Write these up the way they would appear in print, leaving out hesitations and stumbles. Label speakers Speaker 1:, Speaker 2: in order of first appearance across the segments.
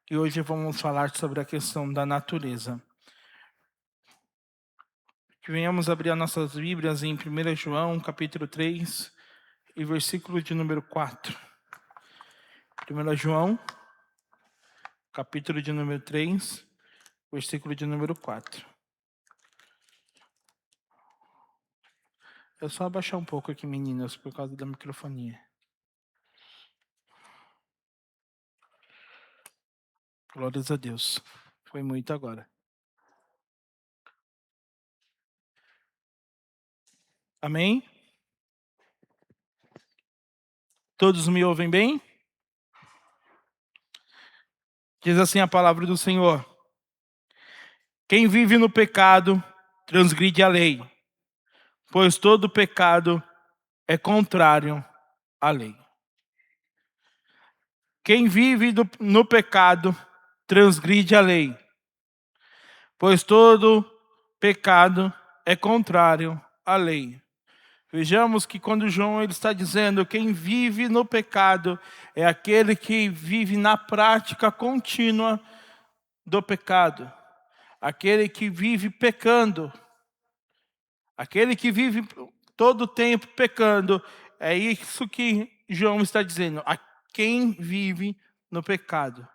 Speaker 1: E hoje vamos falar sobre a questão da natureza. Que venhamos abrir as nossas Bíblias em 1 João, capítulo 3, e versículo de número 4. 1 João, capítulo de número 3, versículo de número 4. É só abaixar um pouco aqui, meninas, por causa da microfonia. Glórias a Deus. Foi muito agora. Amém? Todos me ouvem bem? Diz assim a palavra do Senhor: quem vive no pecado, transgride a lei, pois todo pecado é contrário à lei. Quem vive no pecado, transgride a lei, pois todo pecado é contrário à lei. Vejamos que quando João ele está dizendo quem vive no pecado é aquele que vive na prática contínua do pecado, aquele que vive pecando, aquele que vive todo o tempo pecando. É isso que João está dizendo, a quem vive no pecado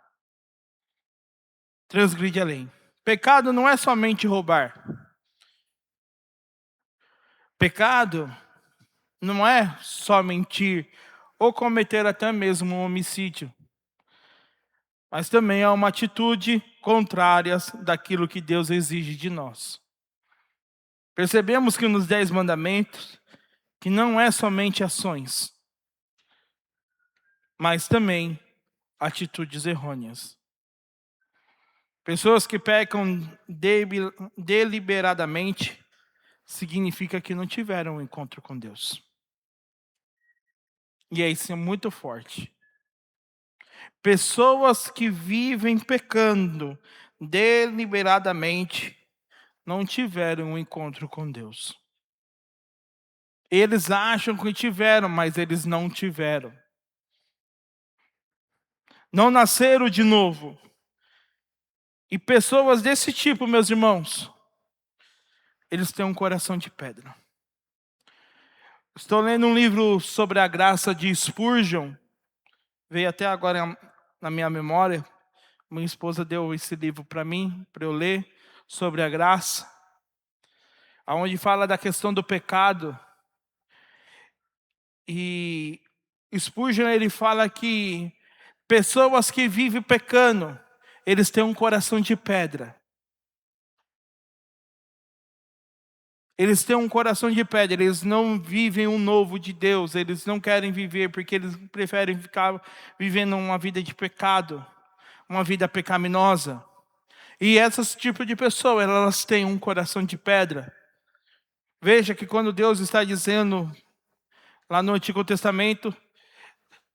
Speaker 1: transgride a lei. Pecado não é somente roubar. Pecado não é só mentir ou cometer até mesmo um homicídio, mas também é uma atitude contrária daquilo que Deus exige de nós. Percebemos que nos 10 mandamentos, que não é somente ações, mas também atitudes errôneas. Pessoas que pecam deliberadamente, significa que não tiveram um encontro com Deus. E isso é muito forte. Pessoas que vivem pecando deliberadamente não tiveram um encontro com Deus. Eles acham que tiveram, mas eles não tiveram. Não nasceram de novo. E pessoas desse tipo, meus irmãos, eles têm um coração de pedra. Estou lendo um livro sobre a graça de Spurgeon. Veio até agora na minha memória. Minha esposa deu esse livro para mim, para eu ler, sobre a graça. Onde fala da questão do pecado. E Spurgeon ele fala que pessoas que vivem pecando, eles têm um coração de pedra. Eles têm um coração de pedra, eles não vivem um novo de Deus, eles não querem viver porque eles preferem ficar vivendo uma vida de pecado, uma vida pecaminosa. E esse tipo de pessoa, elas têm um coração de pedra. Veja que quando Deus está dizendo lá no Antigo Testamento,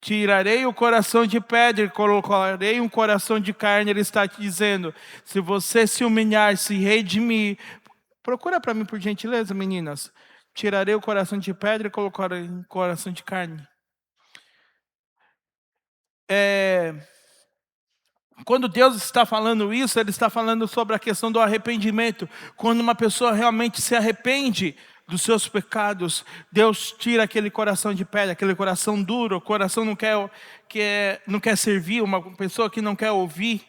Speaker 1: tirarei o coração de pedra e colocarei um coração de carne, ele está te dizendo, se você se humilhar, se redimir, procura para mim por gentileza, meninas. Tirarei o coração de pedra e colocarei um coração de carne. Quando Deus está falando isso, Ele está falando sobre a questão do arrependimento. Quando uma pessoa realmente se arrepende dos seus pecados, Deus tira aquele coração de pedra, aquele coração duro, o coração não quer servir, uma pessoa que não quer ouvir.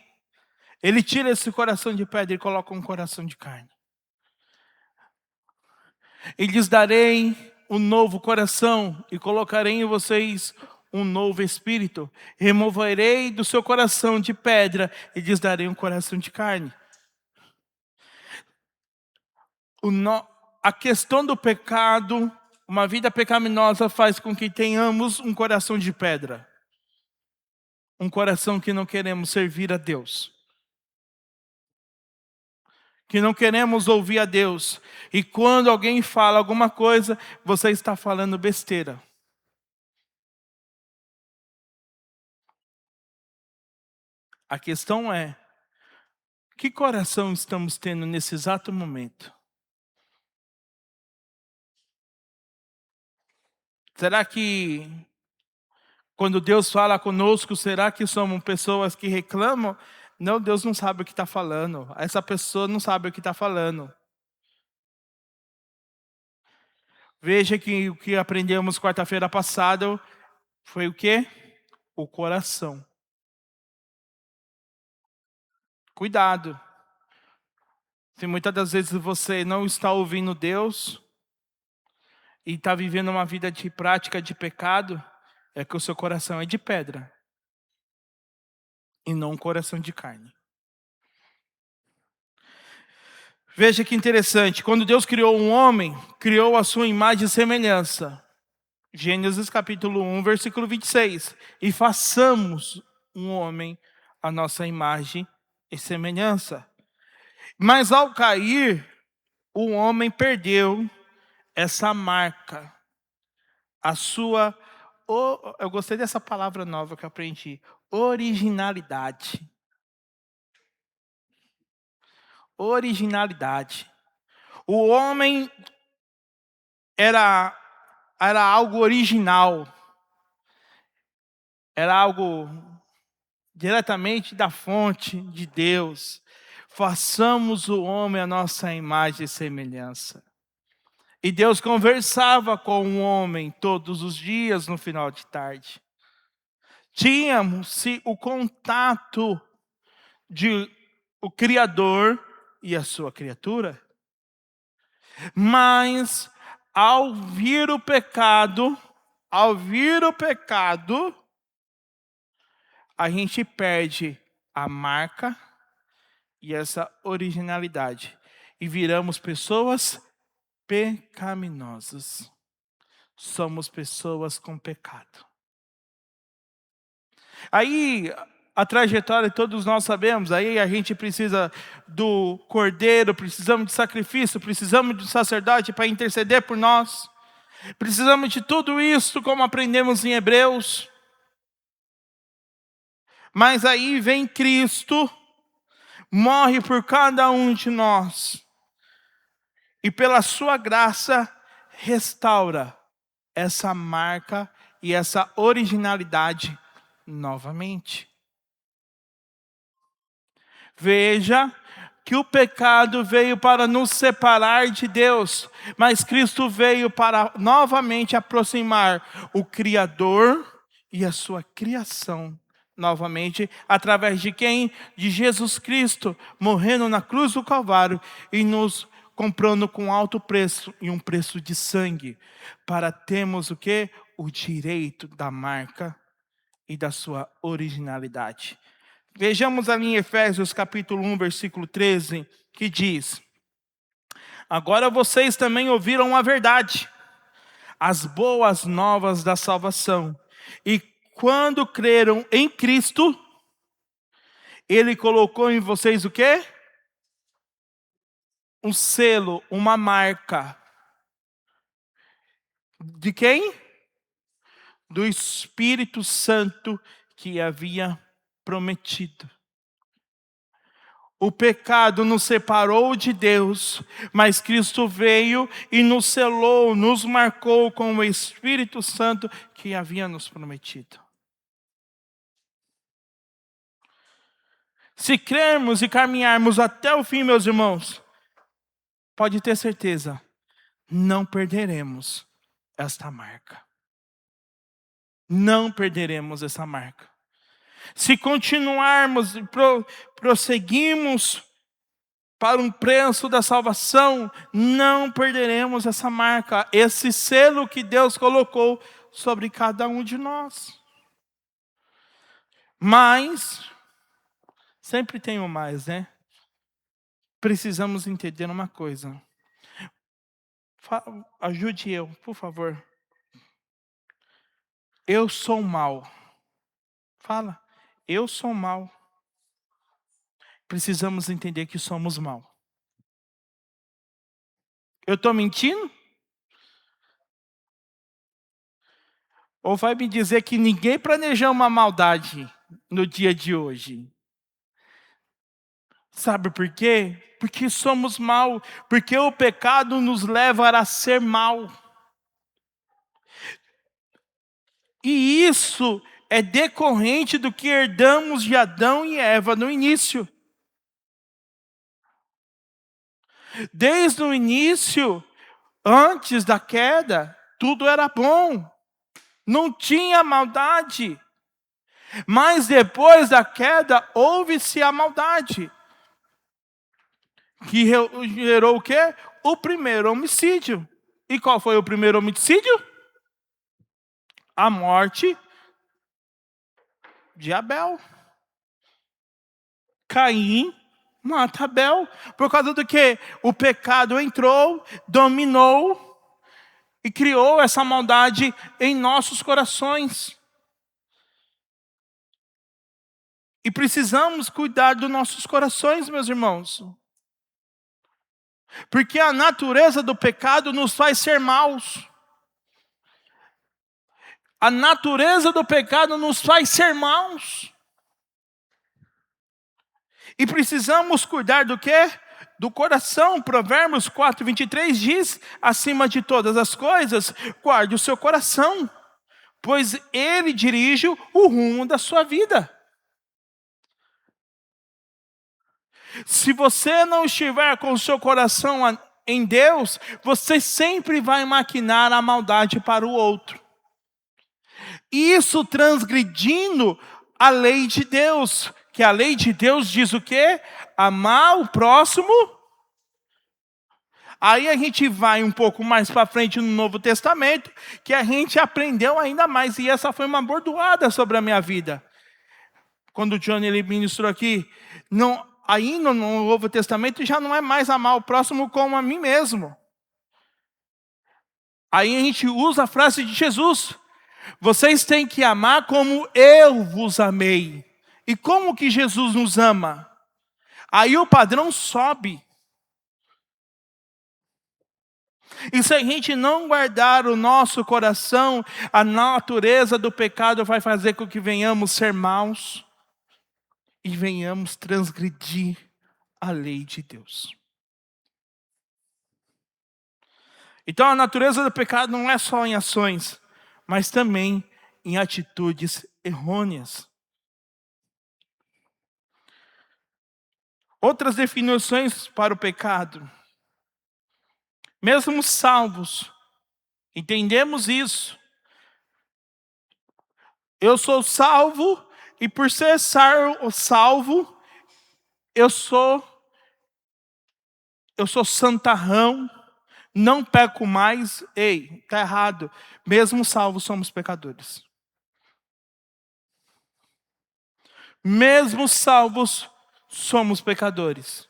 Speaker 1: Ele tira esse coração de pedra e coloca um coração de carne. E lhes darei um novo coração e colocarei em vocês um novo espírito. Removerei do seu coração de pedra e lhes darei um coração de carne. A questão do pecado, uma vida pecaminosa faz com que tenhamos um coração de pedra. Um coração que não queremos servir a Deus. Que não queremos ouvir a Deus. E quando alguém fala alguma coisa, você está falando besteira. A questão é, que coração estamos tendo nesse exato momento? Será que Quando Deus fala conosco, será que somos pessoas que reclamam? Não, Deus não sabe o que está falando. Essa pessoa não sabe o que está falando. Veja que o que aprendemos quarta-feira passada foi o quê? O coração. Cuidado. Se muitas das vezes você não está ouvindo Deus e está vivendo uma vida de prática de pecado, é que o seu coração é de pedra e não um coração de carne. Veja que interessante, quando Deus criou um homem, criou a sua imagem e semelhança. Gênesis capítulo 1, versículo 26. E façamos um homem a nossa imagem e semelhança. Mas ao cair, o homem perdeu essa marca, a sua, eu gostei dessa palavra nova que eu aprendi, originalidade. Originalidade. O homem era algo original, era algo diretamente da fonte de Deus. Façamos o homem a nossa imagem e semelhança. E Deus conversava com o homem todos os dias no final de tarde. Tínhamos o contato de o Criador e a sua criatura. Mas ao vir o pecado, a gente perde a marca e essa originalidade. E viramos pessoas pecaminosas. Somos pessoas com pecado. Aí, a trajetória todos nós sabemos. Aí a gente precisa do cordeiro, precisamos de sacrifício, precisamos de sacerdote para interceder por nós. Precisamos de tudo isso, como aprendemos em Hebreus. Mas aí vem Cristo, morre por cada um de nós. E pela sua graça, restaura essa marca e essa originalidade novamente. Veja que o pecado veio para nos separar de Deus, mas Cristo veio para novamente aproximar o Criador e a sua criação. Novamente, através de quem? De Jesus Cristo, morrendo na cruz do Calvário e nos comprando com alto preço e um preço de sangue, para termos o quê? O direito da marca e da sua originalidade. Vejamos ali em Efésios capítulo 1, versículo 13, que diz: agora vocês também ouviram a verdade, as boas novas da salvação, e quando creram em Cristo, Ele colocou em vocês o quê? Um selo, uma marca. De quem? Do Espírito Santo que havia prometido. O pecado nos separou de Deus, mas Cristo veio e nos selou, nos marcou com o Espírito Santo que havia nos prometido. Se crermos e caminharmos até o fim, meus irmãos, pode ter certeza, não perderemos esta marca. Não perderemos essa marca. Se continuarmos e prosseguirmos para um preço da salvação, não perderemos essa marca, esse selo que Deus colocou sobre cada um de nós. Mas, sempre tem um mais, né? Precisamos entender uma coisa. Ajude eu, por favor. Eu sou mal. Fala, eu sou mal. Precisamos entender que somos mal. Eu estou mentindo? Ou vai me dizer que ninguém planejou uma maldade no dia de hoje? Sabe por quê? Porque somos mal. Porque o pecado nos leva a ser mal. E isso é decorrente do que herdamos de Adão e Eva no início. Desde o início, antes da queda, tudo era bom, não tinha maldade. Mas depois da queda, houve-se a maldade. Que gerou o quê? O primeiro homicídio. E qual foi o primeiro homicídio? A morte de Abel. Caim mata Abel. Por causa do que? O pecado entrou, dominou e criou essa maldade em nossos corações. E precisamos cuidar dos nossos corações, meus irmãos. Porque a natureza do pecado nos faz ser maus. A natureza do pecado nos faz ser maus. E precisamos cuidar do quê? Do coração. Provérbios 4:23 diz: acima de todas as coisas, guarde o seu coração, pois ele dirige o rumo da sua vida. Se você não estiver com o seu coração em Deus, você sempre vai maquinar a maldade para o outro. Isso transgredindo a lei de Deus, que a lei de Deus diz o quê? Amar o próximo. Aí a gente vai um pouco mais para frente no Novo Testamento, que a gente aprendeu ainda mais, e essa foi uma bordoada sobre a minha vida. Quando o Johnny ele ministrou aqui, aí no Novo Testamento já não é mais amar o próximo como a mim mesmo. Aí a gente usa a frase de Jesus: vocês têm que amar como eu vos amei. E como que Jesus nos ama? Aí o padrão sobe. E se a gente não guardar o nosso coração, a natureza do pecado vai fazer com que venhamos ser maus e venhamos transgredir a lei de Deus. Então a natureza do pecado não é só em ações, mas também em atitudes errôneas. Outras definições para o pecado. Mesmo salvos, entendemos isso. Eu sou salvo e por ser salvo, eu sou santarrão, não peco mais. Ei, está errado. Mesmo salvos somos pecadores. Mesmo salvos somos pecadores.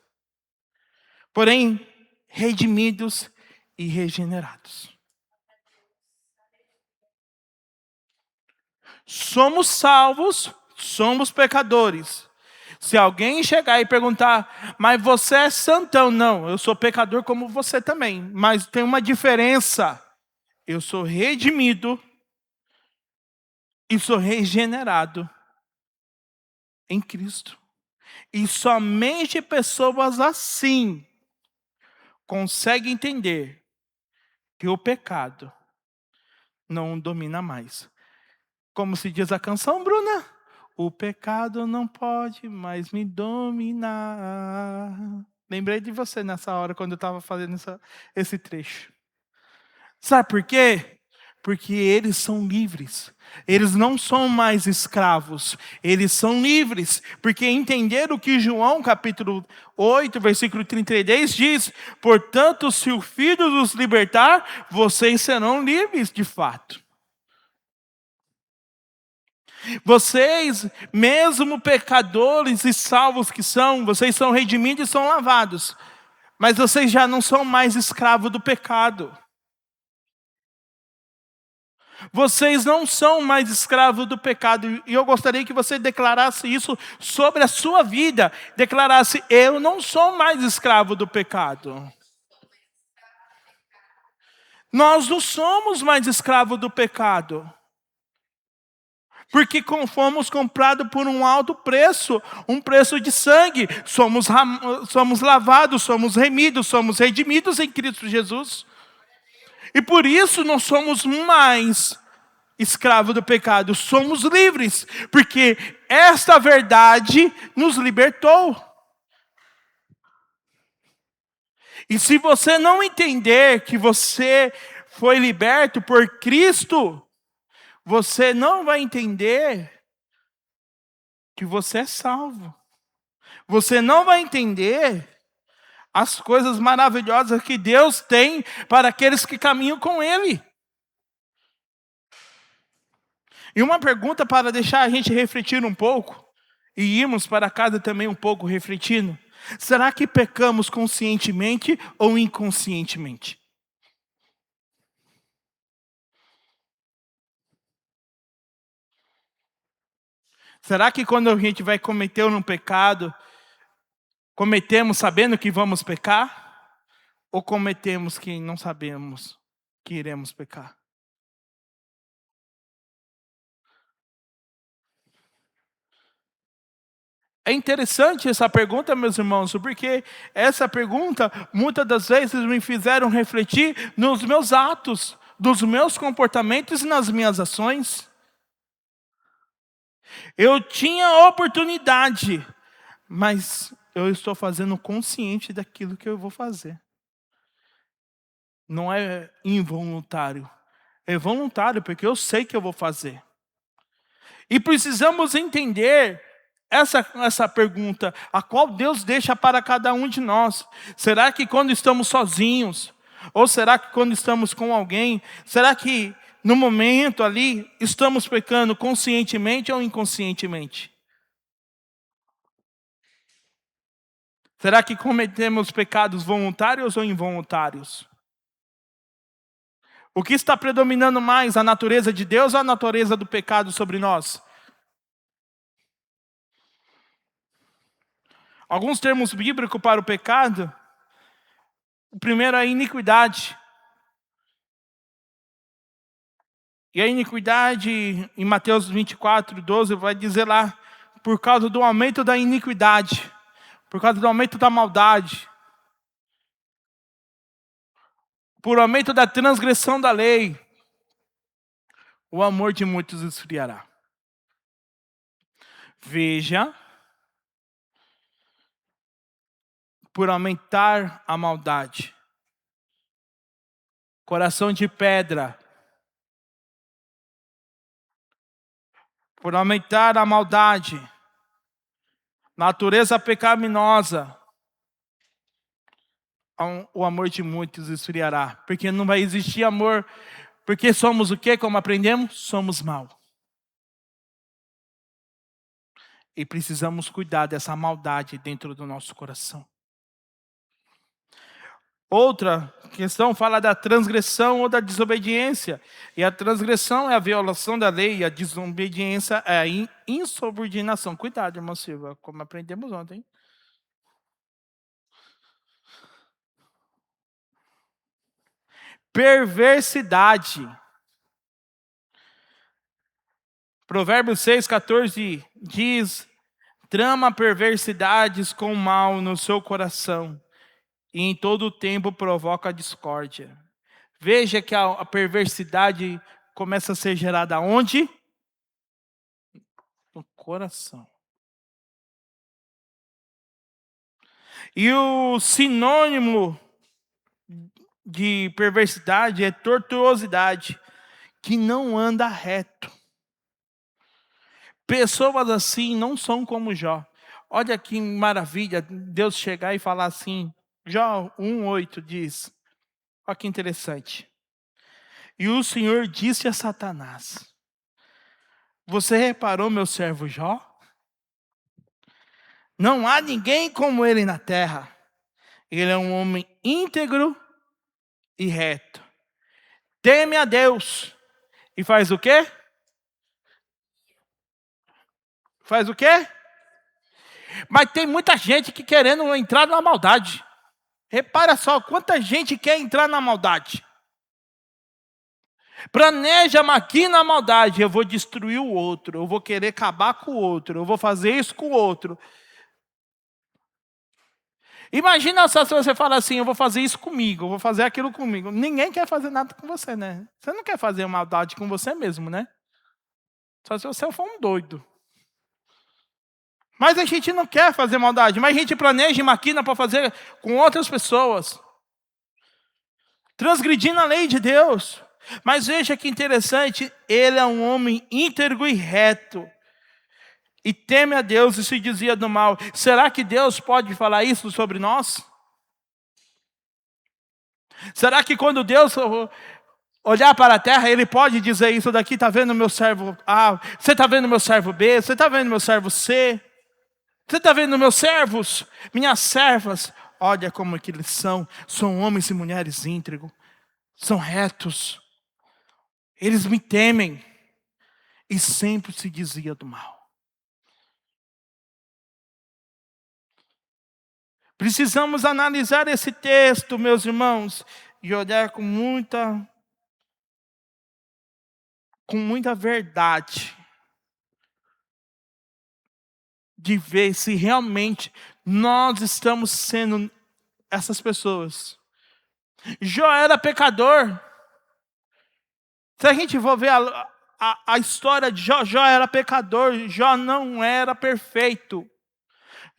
Speaker 1: Porém, redimidos e regenerados. Somos salvos, somos pecadores. Se alguém chegar e perguntar, mas você é santão? Não, eu sou pecador como você também. Mas tem uma diferença. Eu sou redimido e sou regenerado em Cristo. E somente pessoas assim conseguem entender que o pecado não domina mais. Como se diz a canção, Bruna? O pecado não pode mais me dominar. Lembrei de você nessa hora, quando eu estava fazendo esse trecho. Sabe por quê? Porque eles são livres. Eles não são mais escravos. Eles são livres. Porque entenderam o que João, capítulo 8, versículo 33 diz: portanto, se o Filho nos libertar, vocês serão livres de fato. Vocês, mesmo pecadores e salvos que são, vocês são redimidos e são lavados. Mas vocês já não são mais escravos do pecado. Vocês não são mais escravos do pecado. E eu gostaria que você declarasse isso sobre a sua vida. Declarasse: eu não sou mais escravo do pecado. Nós não somos mais escravos do pecado. Porque fomos comprados por um alto preço, um preço de sangue. Somos lavados, somos remidos, somos redimidos em Cristo Jesus. E por isso não somos mais escravo do pecado, somos livres, porque esta verdade nos libertou. E se você não entender que você foi liberto por Cristo, você não vai entender que você é salvo. Você não vai entender as coisas maravilhosas que Deus tem para aqueles que caminham com Ele. E uma pergunta para deixar a gente refletir um pouco, e irmos para casa também um pouco refletindo: será que pecamos conscientemente ou inconscientemente? Será que quando a gente vai cometer um pecado, cometemos sabendo que vamos pecar? Ou cometemos que não sabemos que iremos pecar? É interessante essa pergunta, meus irmãos, porque essa pergunta muitas das vezes me fizeram refletir nos meus atos, dos meus comportamentos e nas minhas ações. Eu tinha oportunidade, mas eu estou fazendo consciente daquilo que eu vou fazer. Não é involuntário, é voluntário, porque eu sei que eu vou fazer. E precisamos entender essa pergunta, a qual Deus deixa para cada um de nós. Será que quando estamos sozinhos? Ou será que quando estamos com alguém? Será que no momento ali estamos pecando conscientemente ou inconscientemente? Será que cometemos pecados voluntários ou involuntários? O que está predominando mais, a natureza de Deus ou a natureza do pecado sobre nós? Alguns termos bíblicos para o pecado. O primeiro é a iniquidade. E a iniquidade, em Mateus 24:12, vai dizer lá: por causa do aumento da iniquidade, por causa do aumento da maldade, por aumento da transgressão da lei, o amor de muitos esfriará. Veja, por aumentar a maldade, coração de pedra, por aumentar a maldade, natureza pecaminosa, o amor de muitos esfriará. Porque não vai existir amor, porque somos o quê? Como aprendemos? Somos mal. E precisamos cuidar dessa maldade dentro do nosso coração. Outra questão fala da transgressão ou da desobediência. E a transgressão é a violação da lei, e a desobediência é a insubordinação. Cuidado, irmão Silva, como aprendemos ontem. Perversidade. Provérbios 6:14 diz: trama perversidades com mal no seu coração, e em todo o tempo provoca discórdia. Veja que a perversidade começa a ser gerada onde? No coração. E o sinônimo de perversidade é tortuosidade, que não anda reto. Pessoas assim não são como Jó. Olha que maravilha, Deus chegar e falar assim, Jó 1:8 diz, olha que interessante. E o Senhor disse a Satanás: você reparou meu servo Jó? Não há ninguém como ele na terra. Ele é um homem íntegro e reto. Teme a Deus. E faz o quê? Faz o quê? Mas tem muita gente que querendo entrar na maldade. Repara só, quanta gente quer entrar na maldade. Planeja, maquina a maldade. Eu vou destruir o outro. Eu vou querer acabar com o outro. Eu vou fazer isso com o outro. Imagina só se você fala assim, eu vou fazer isso comigo, eu vou fazer aquilo comigo. Ninguém quer fazer nada com você, né? Você não quer fazer maldade com você mesmo, né? Só se você for um doido. Mas a gente não quer fazer maldade, mas a gente planeja e maquina para fazer com outras pessoas. Transgredindo a lei de Deus. Mas veja que interessante, ele é um homem íntegro e reto. E teme a Deus e se desvia do mal. Será que Deus pode falar isso sobre nós? Será que quando Deus olhar para a terra, Ele pode dizer isso daqui, está vendo meu servo A, você está vendo meu servo B, você está vendo meu servo C, você está vendo meus servos, minhas servas, olha como que eles são homens e mulheres íntegros, são retos, eles me temem e sempre se desvia do mal. Precisamos analisar esse texto, meus irmãos, e olhar com muita verdade, de ver se realmente nós estamos sendo essas pessoas. Jó era pecador. Se a gente for ver a história de Jó, Jó era pecador, Jó não era perfeito.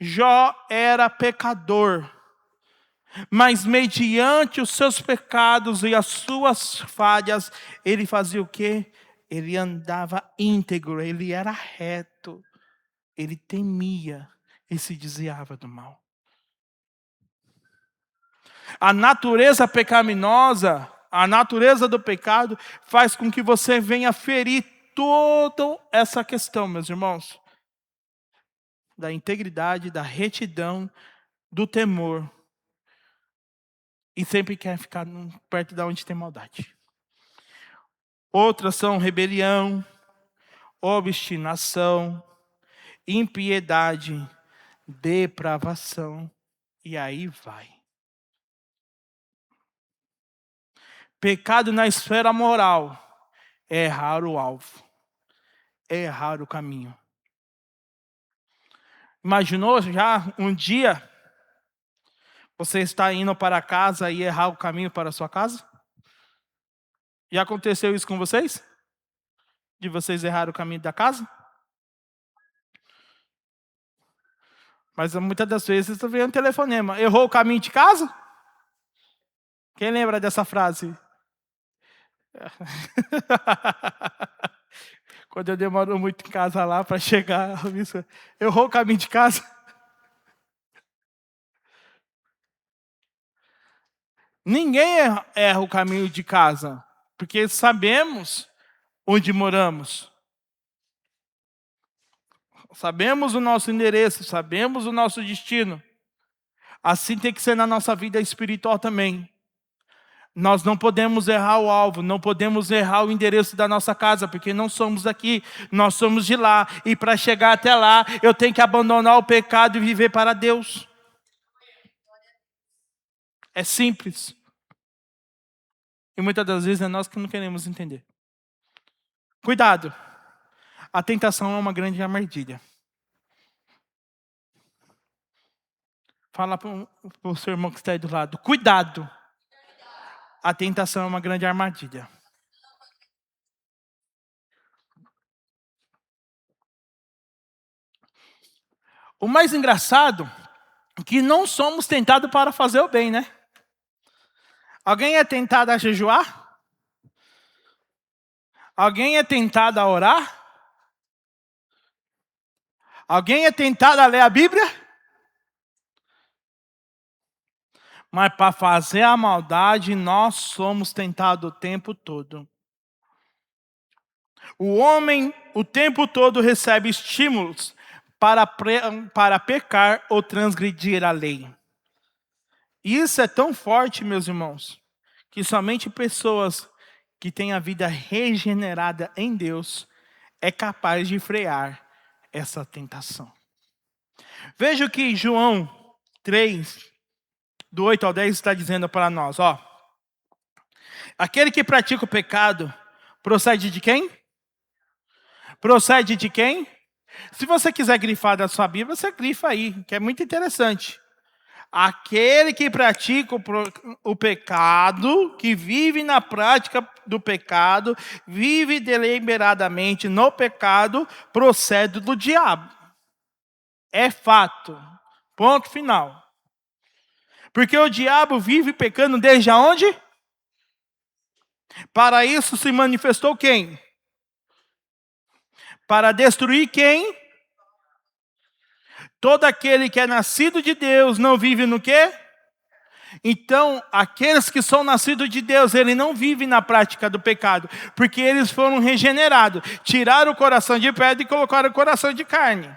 Speaker 1: Jó era pecador. Mas mediante os seus pecados e as suas falhas, ele fazia o quê? Ele andava íntegro, ele era reto. Ele temia e se desviava do mal. A natureza pecaminosa, a natureza do pecado, faz com que você venha ferir toda essa questão, meus irmãos. Da integridade, da retidão, do temor. E sempre quer ficar perto de onde tem maldade. Outras são rebelião, obstinação, impiedade, depravação. E aí vai. Pecado na esfera moral é errar o alvo, é errar o caminho. Imaginou já um dia você está indo para casa e errar o caminho para a sua casa? Já aconteceu isso com vocês? De vocês errar o caminho da casa? Mas muitas das vezes você vê um telefonema. Errou o caminho de casa? Quem lembra dessa frase? Quando eu demoro muito em casa lá para chegar, errou o caminho de casa? Ninguém erra o caminho de casa, porque sabemos onde moramos. Sabemos o nosso endereço, sabemos o nosso destino. Assim tem que ser na nossa vida espiritual também. Nós não podemos errar o alvo, não podemos errar o endereço da nossa casa, porque não somos daqui, nós somos de lá. E para chegar até lá, eu tenho que abandonar o pecado e viver para Deus. É simples. E muitas das vezes é nós que não queremos entender. Cuidado. A tentação é uma grande armadilha. Fala para o seu irmão que está aí do lado. Cuidado. A tentação é uma grande armadilha. O mais engraçado é que não somos tentados para fazer o bem, né? Alguém é tentado a jejuar? Alguém é tentado a orar? Alguém é tentado a ler a Bíblia? Mas para fazer a maldade, nós somos tentados o tempo todo. O homem, o tempo todo, recebe estímulos para pecar ou transgredir a lei. Isso é tão forte, meus irmãos, que somente pessoas que têm a vida regenerada em Deus é capaz de frear essa tentação. Veja o que João 3, do 8 ao 10 está dizendo para nós. Aquele que pratica o pecado procede de quem? Procede de quem? Se você quiser grifar da sua Bíblia, você grifa aí, que é muito interessante. Aquele que pratica o pecado, que vive na prática do pecado, vive deliberadamente no pecado, procede do diabo. É fato. Ponto final. Porque o diabo vive pecando desde onde? Para isso se manifestou quem? Para destruir quem? Todo aquele que é nascido de Deus não vive no quê? Então, aqueles que são nascidos de Deus, ele não vive na prática do pecado, porque eles foram regenerados, tiraram o coração de pedra e colocaram o coração de carne.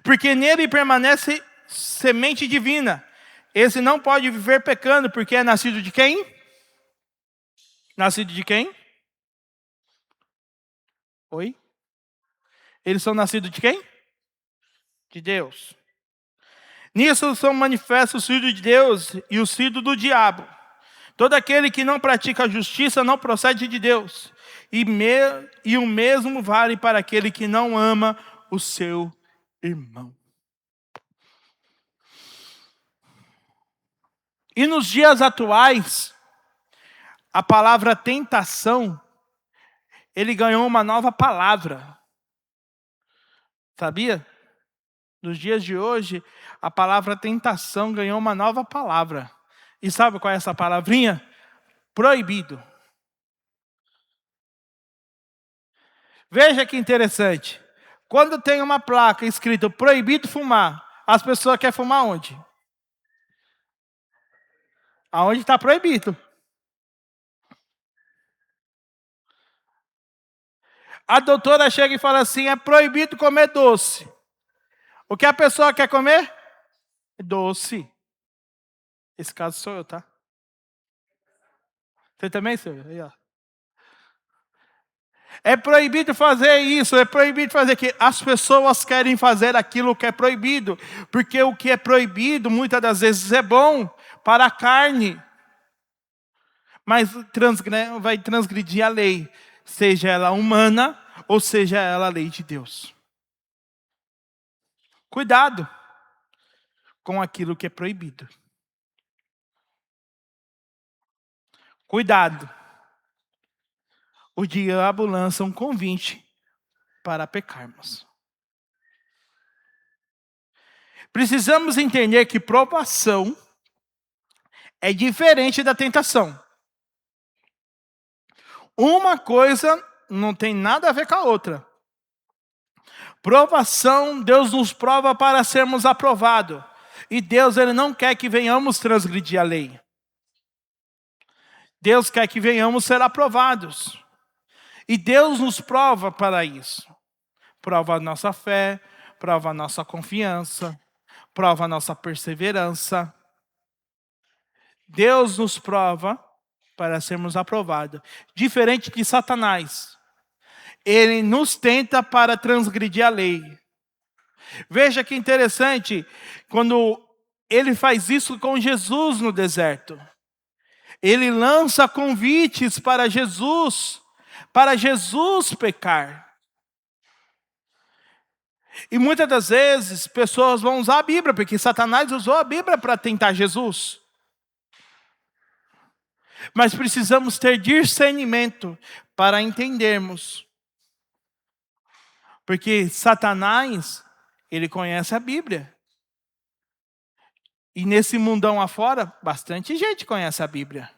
Speaker 1: Porque nele permanece semente divina. Esse não pode viver pecando, porque é nascido de quem? Nascido de quem? Oi? Eles são nascidos de quem? De Deus. Nisso são manifestos os filhos de Deus e os filhos do diabo. Todo aquele que não pratica a justiça não procede de Deus. E o mesmo vale para aquele que não ama o seu irmão. E nos dias atuais, a palavra tentação, ele ganhou uma nova palavra. Sabia? Nos dias de hoje, a palavra tentação ganhou uma nova palavra. E sabe qual é essa palavrinha? Proibido. Veja que interessante. Quando tem uma placa escrita proibido fumar, as pessoas querem fumar onde? Aonde está proibido. A doutora chega e fala assim, é proibido comer doce. O que a pessoa quer comer? Doce. Esse caso sou eu, tá? Você também, senhor? Aí, ó. É proibido fazer isso, é proibido fazer aquilo. As pessoas querem fazer aquilo que é proibido, porque o que é proibido muitas das vezes é bom para a carne, mas vai transgredir a lei, seja ela humana ou seja ela a lei de Deus. Cuidado com aquilo que é proibido. Cuidado. O diabo lança um convite para pecarmos. Precisamos entender que provação é diferente da tentação. Uma coisa não tem nada a ver com a outra. Provação, Deus nos prova para sermos aprovados. E Deus, Ele não quer que venhamos transgredir a lei. Deus quer que venhamos ser aprovados. E Deus nos prova para isso. Prova a nossa fé, prova a nossa confiança, prova a nossa perseverança. Deus nos prova para sermos aprovados. Diferente de Satanás. Ele nos tenta para transgredir a lei. Veja que interessante, quando ele faz isso com Jesus no deserto. Ele lança convites para Jesus pecar. E muitas das vezes, pessoas vão usar a Bíblia, porque Satanás usou a Bíblia para tentar Jesus. Mas precisamos ter discernimento para entendermos. Porque Satanás, ele conhece a Bíblia. E nesse mundão afora, bastante gente conhece a Bíblia.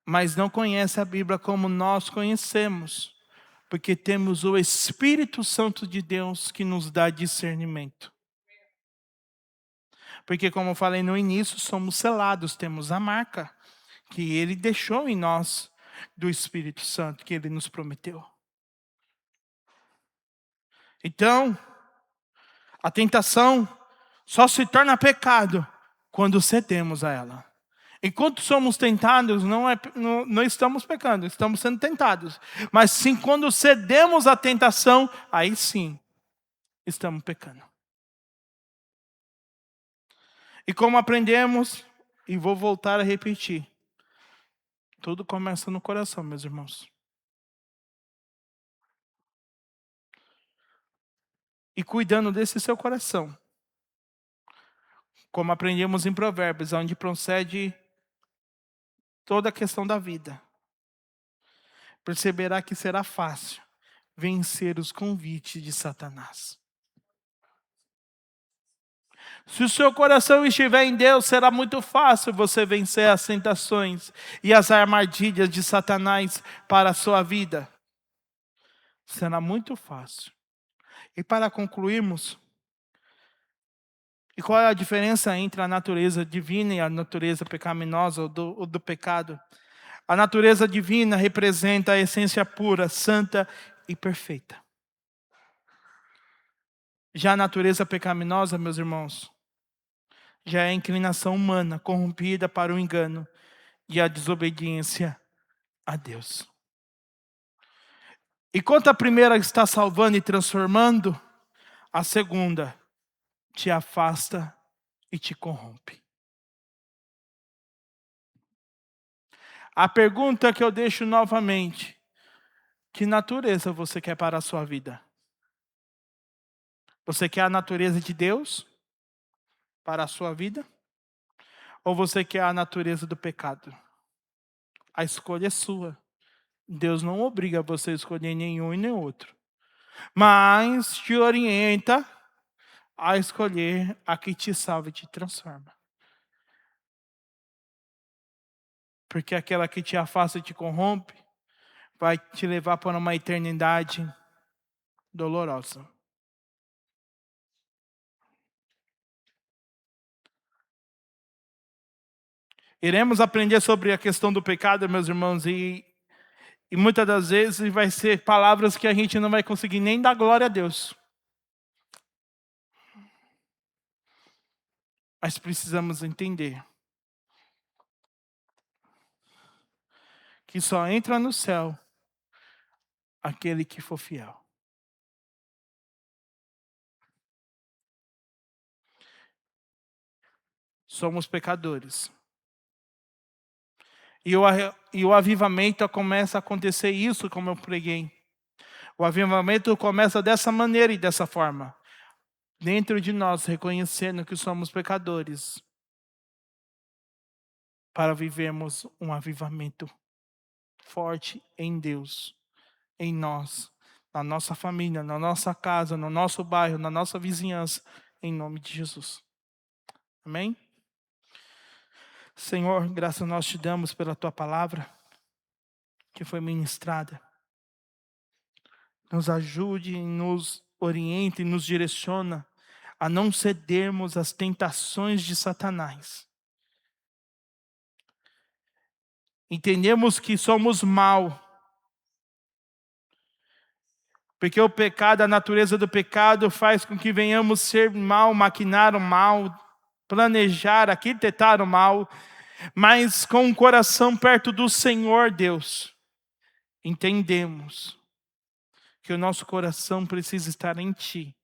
Speaker 1: Mas não conhece a Bíblia como nós conhecemos. Porque temos o Espírito Santo de Deus que nos dá discernimento. Porque como eu falei no início, somos selados, temos a marca que Ele deixou em nós do Espírito Santo, que Ele nos prometeu. Então, a tentação só se torna pecado quando cedemos a ela. Enquanto somos tentados, não estamos pecando, estamos sendo tentados. Mas sim, quando cedemos à tentação, aí sim, estamos pecando. E como aprendemos, e vou voltar a repetir, tudo começa no coração, meus irmãos. E cuidando desse seu coração, como aprendemos em Provérbios, onde procede toda a questão da vida. Perceberá que será fácil vencer os convites de Satanás. Se o seu coração estiver em Deus, será muito fácil você vencer as tentações e as armadilhas de Satanás para a sua vida. Será muito fácil. E para concluirmos, e qual é a diferença entre a natureza divina e a natureza pecaminosa ou do pecado? A natureza divina representa a essência pura, santa e perfeita. Já a natureza pecaminosa, meus irmãos, já é a inclinação humana corrompida para o engano e a desobediência a Deus. Enquanto a primeira está salvando e transformando, a segunda te afasta e te corrompe. A pergunta que eu deixo novamente: que natureza você quer para a sua vida? Você quer a natureza de Deus para a sua vida? Ou você quer a natureza do pecado? A escolha é sua. Deus não obriga você a escolher nenhum e nem outro. Mas te orienta a escolher a que te salva e te transforma. Porque aquela que te afasta e te corrompe vai te levar para uma eternidade dolorosa. Iremos aprender sobre a questão do pecado, meus irmãos, e muitas das vezes vai ser palavras que a gente não vai conseguir nem dar glória a Deus. Mas precisamos entender que só entra no céu aquele que for fiel. Somos pecadores. E o avivamento começa a acontecer isso, como eu preguei. O avivamento começa dessa maneira e dessa forma. Dentro de nós, reconhecendo que somos pecadores, para vivermos um avivamento forte em Deus, em nós, na nossa família, na nossa casa, no nosso bairro, na nossa vizinhança, em nome de Jesus. Amém? Senhor, graças nós te damos pela tua palavra, que foi ministrada. Nos ajude, nos oriente, nos direciona a não cedermos às tentações de Satanás. Entendemos que somos mal, porque o pecado, a natureza do pecado faz com que venhamos ser mal, maquinar o mal, planejar, arquitetar o mal, mas com o coração perto do Senhor Deus, entendemos que o nosso coração precisa estar em Ti.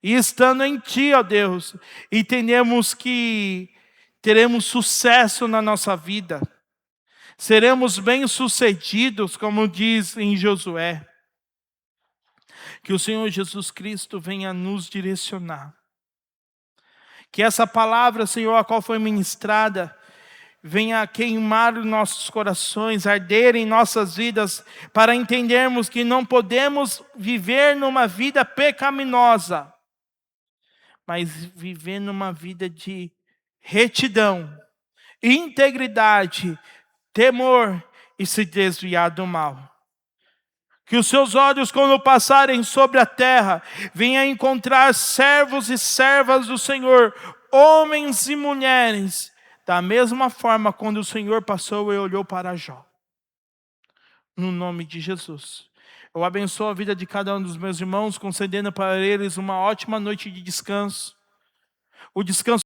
Speaker 1: E estando em Ti, ó Deus, entendemos que teremos sucesso na nossa vida, seremos bem-sucedidos, como diz em Josué. Que o Senhor Jesus Cristo venha nos direcionar. Que essa palavra, Senhor, a qual foi ministrada, venha queimar os nossos corações, arder em nossas vidas, para entendermos que não podemos viver numa vida pecaminosa, mas viver numa vida de retidão, integridade, temor e se desviar do mal. Que os seus olhos, quando passarem sobre a terra, venham encontrar servos e servas do Senhor, homens e mulheres, da mesma forma quando o Senhor passou e olhou para Jó. No nome de Jesus. Eu abençoo a vida de cada um dos meus irmãos, concedendo para eles uma ótima noite de descanso. O descanso